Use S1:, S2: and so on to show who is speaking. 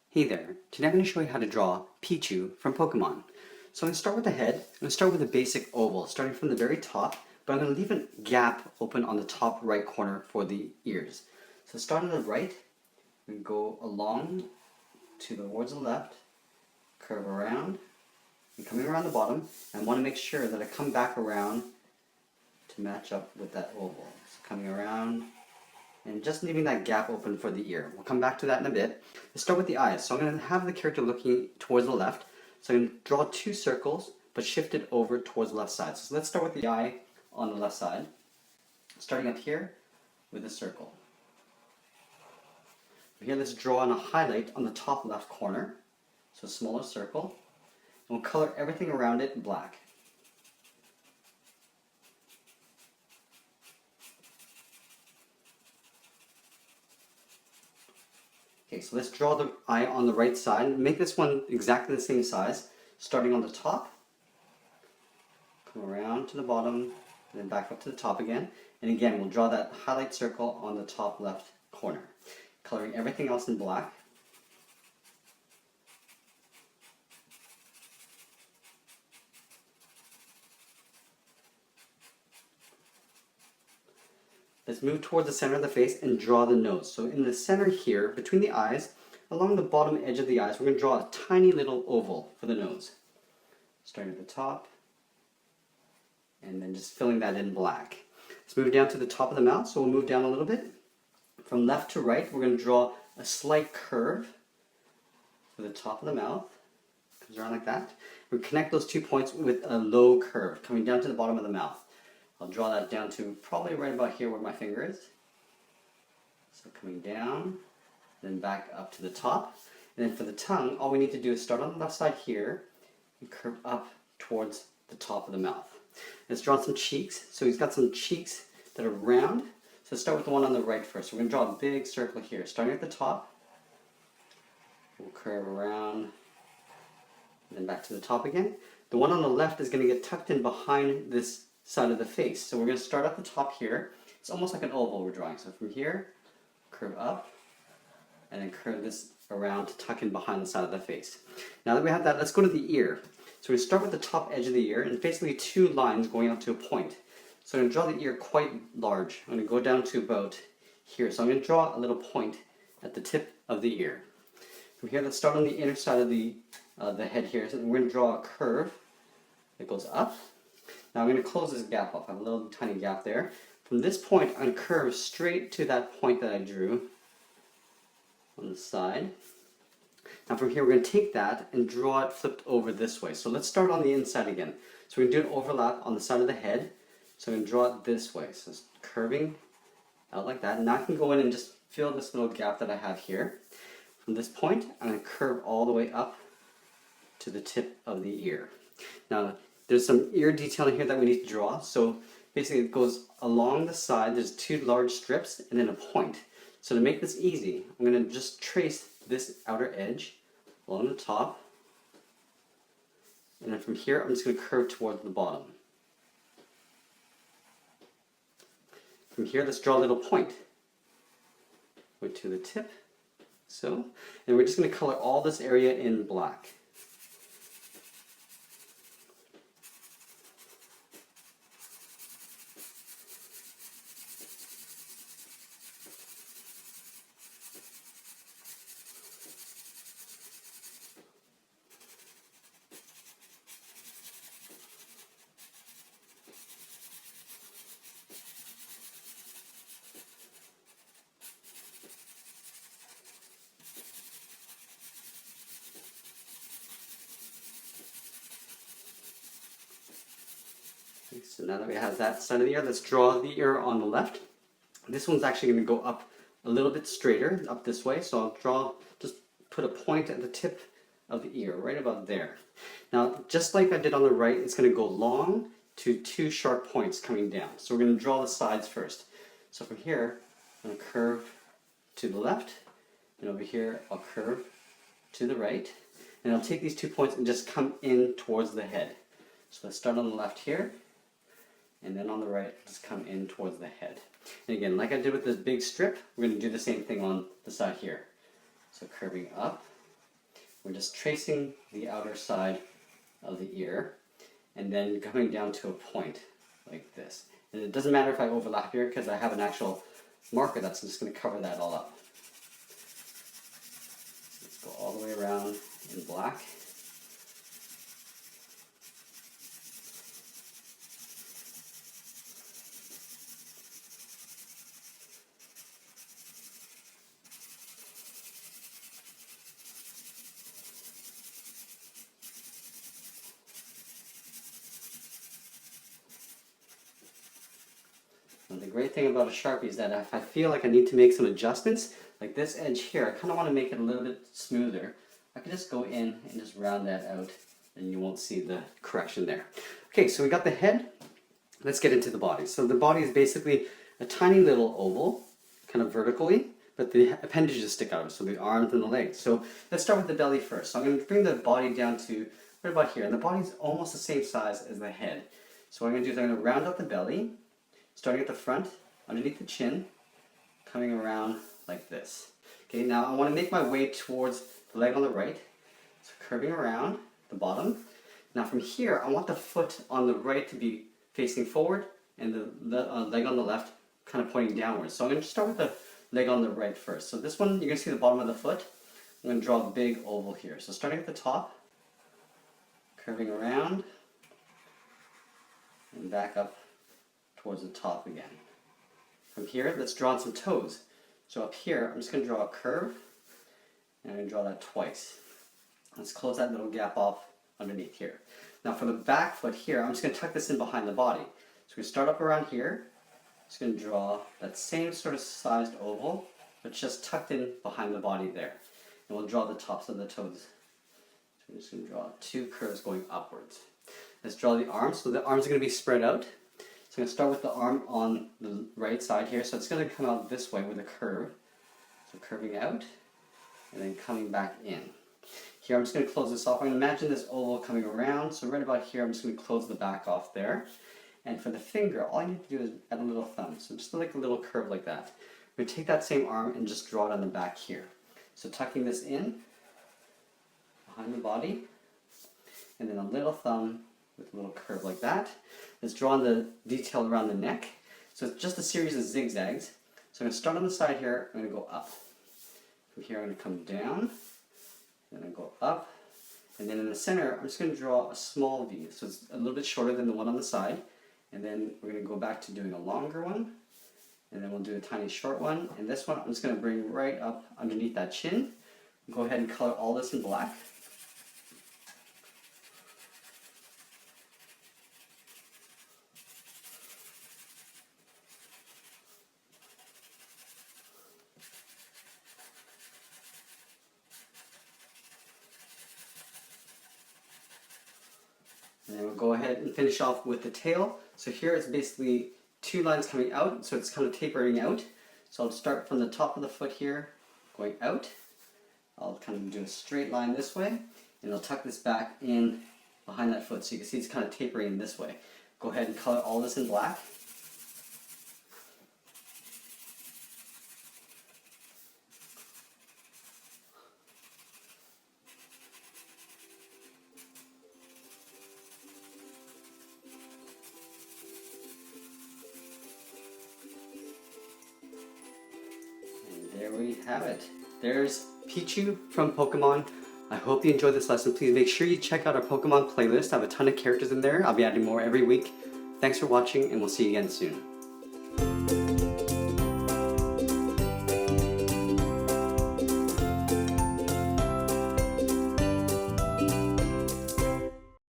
S1: Hey there, today I'm going to show you how to draw Pichu from Pokemon. So I'm going to start with the head. I'm going to start with a basic oval, starting from the very top, but I'm going to leave a gap open on the top right corner for the ears. So start on the right, and go along towards the left, curve around, and coming around the bottom. I want to make sure that I come back around to match up with that oval. So coming around, and just leaving that gap open for the ear. We'll come back to that in a bit. Let's start with the eyes. So I'm going to have the character looking towards the left. So I'm going to draw two circles, but shift it over towards the left side. So let's start with the eye on the left side. Starting up here with a circle. From here, let's draw on a highlight on the top left corner. So a smaller circle. And we'll color everything around it black. Okay, so let's draw the eye on the right side. Make this one exactly the same size, starting on the top, come around to the bottom, and then back up to the top again. And again, we'll draw that highlight circle on the top left corner, coloring everything else in black. Let's move towards the center of the face and draw the nose. So in the center here, between the eyes, along the bottom edge of the eyes, we're going to draw a tiny little oval for the nose. Starting at the top, and then just filling that in black. Let's move down to the top of the mouth, so we'll move down a little bit. From left to right, we're going to draw a slight curve for the top of the mouth. Comes around like that. We connect those 2 points with a low curve, coming down to the bottom of the mouth. I'll draw that down to probably right about here where my finger is. So coming down, then back up to the top. And then for the tongue, all we need to do is start on the left side here and curve up towards the top of the mouth. Let's draw some cheeks. So he's got some cheeks that are round. So let's start with the one on the right first. We're going to draw a big circle here. Starting at the top, we'll curve around, and then back to the top again. The one on the left is going to get tucked in behind this side of the face. So we're going to start at the top here. It's almost like an oval we're drawing. So from here, curve up, and then curve this around to tuck in behind the side of the face. Now that we have that, let's go to the ear. So we start with the top edge of the ear, and basically two lines going up to a point. So I'm going to draw the ear quite large. I'm going to go down to about here. So I'm going to draw a little point at the tip of the ear. From here, let's start on the inner side of the head here. So we're going to draw a curve that goes up. Now I'm going to close this gap up. I have a little tiny gap there. From this point, I'm going to curve straight to that point that I drew on the side. Now from here, we're going to take that and draw it flipped over this way. So let's start on the inside again. So we're going to do an overlap on the side of the head. So I'm going to draw it this way. So it's curving out like that. Now I can go in and just fill this little gap that I have here. From this point, I'm going to curve all the way up to the tip of the ear. Now, there's some ear detailing here that we need to draw. So basically it goes along the side. There's two large strips and then a point. So to make this easy, I'm going to just trace this outer edge along the top. And then from here, I'm just going to curve towards the bottom. From here, let's draw a little point. Go to the tip. So, and we're just going to color all this area in black. So now that we have that side of the ear, let's draw the ear on the left. This one's actually going to go up a little bit straighter, up this way. So I'll draw, just put a point at the tip of the ear, right about there. Now, just like I did on the right, it's going to go long to two sharp points coming down. So we're going to draw the sides first. So from here, I'm going to curve to the left, and over here, I'll curve to the right. And I'll take these 2 points and just come in towards the head. So let's start on the left here. And then on the right, just come in towards the head. And again, like I did with this big strip, we're going to do the same thing on the side here. So curving up, we're just tracing the outer side of the ear and then coming down to a point like this. And it doesn't matter if I overlap here because I have an actual marker that's just going to cover that all up. Let's go all the way around in black. And the great thing about a Sharpie is that if I feel like I need to make some adjustments, like this edge here, I kind of want to make it a little bit smoother. I can just go in and just round that out and you won't see the correction there. Okay, so we got the head. Let's get into the body. So the body is basically a tiny little oval, kind of vertically, but the appendages stick out, so the arms and the legs. So let's start with the belly first. So I'm going to bring the body down to right about here, and the body's almost the same size as the head. So what I'm going to do is I'm going to round out the belly, starting at the front, underneath the chin, coming around like this. Okay, now I want to make my way towards the leg on the right, so curving around the bottom. Now from here, I want the foot on the right to be facing forward and the leg on the left kind of pointing downwards. So I'm going to start with the leg on the right first. So this one, you're going to see the bottom of the foot. I'm going to draw a big oval here. So starting at the top, curving around, and back up towards the top again. From here, let's draw on some toes. So up here, I'm just going to draw a curve, and I'm going to draw that twice. Let's close that little gap off underneath here. Now for the back foot here, I'm just going to tuck this in behind the body. So we start up around here, just going to draw that same sort of sized oval, but just tucked in behind the body there. And we'll draw the tops of the toes. So we're just going to draw two curves going upwards. Let's draw the arms. So the arms are going to be spread out. So I'm going to start with the arm on the right side here. So it's going to come out this way with a curve. So curving out and then coming back in. Here I'm just going to close this off. I'm going to imagine this oval coming around. So right about here I'm just going to close the back off there. And for the finger, all I need to do is add a little thumb. So just like a little curve like that. I'm going to take that same arm and just draw it on the back here. So tucking this in behind the body. And then a little thumb with a little curve like that. Let's draw on the detail around the neck. So it's just a series of zigzags. So I'm going to start on the side here. I'm going to go up. From here I'm going to come down. Then I go up, and then in the center, I'm just going to draw a small V. So it's a little bit shorter than the one on the side. And then we're going to go back to doing a longer one. And then we'll do a tiny short one. And this one, I'm just going to bring right up underneath that chin. Go ahead and color all this in black. And then we'll go ahead and finish off with the tail. So here it's basically two lines coming out, so it's kind of tapering out. So I'll start from the top of the foot here, going out. I'll kind of do a straight line this way, and I'll tuck this back in behind that foot. So you can see it's kind of tapering this way. Go ahead and color all this in black. There we have it. There's Pichu from Pokemon. I hope you enjoyed this lesson. Please make sure you check out our Pokemon playlist. I have a ton of characters in there. I'll be adding more every week. Thanks for watching, and we'll see you again soon.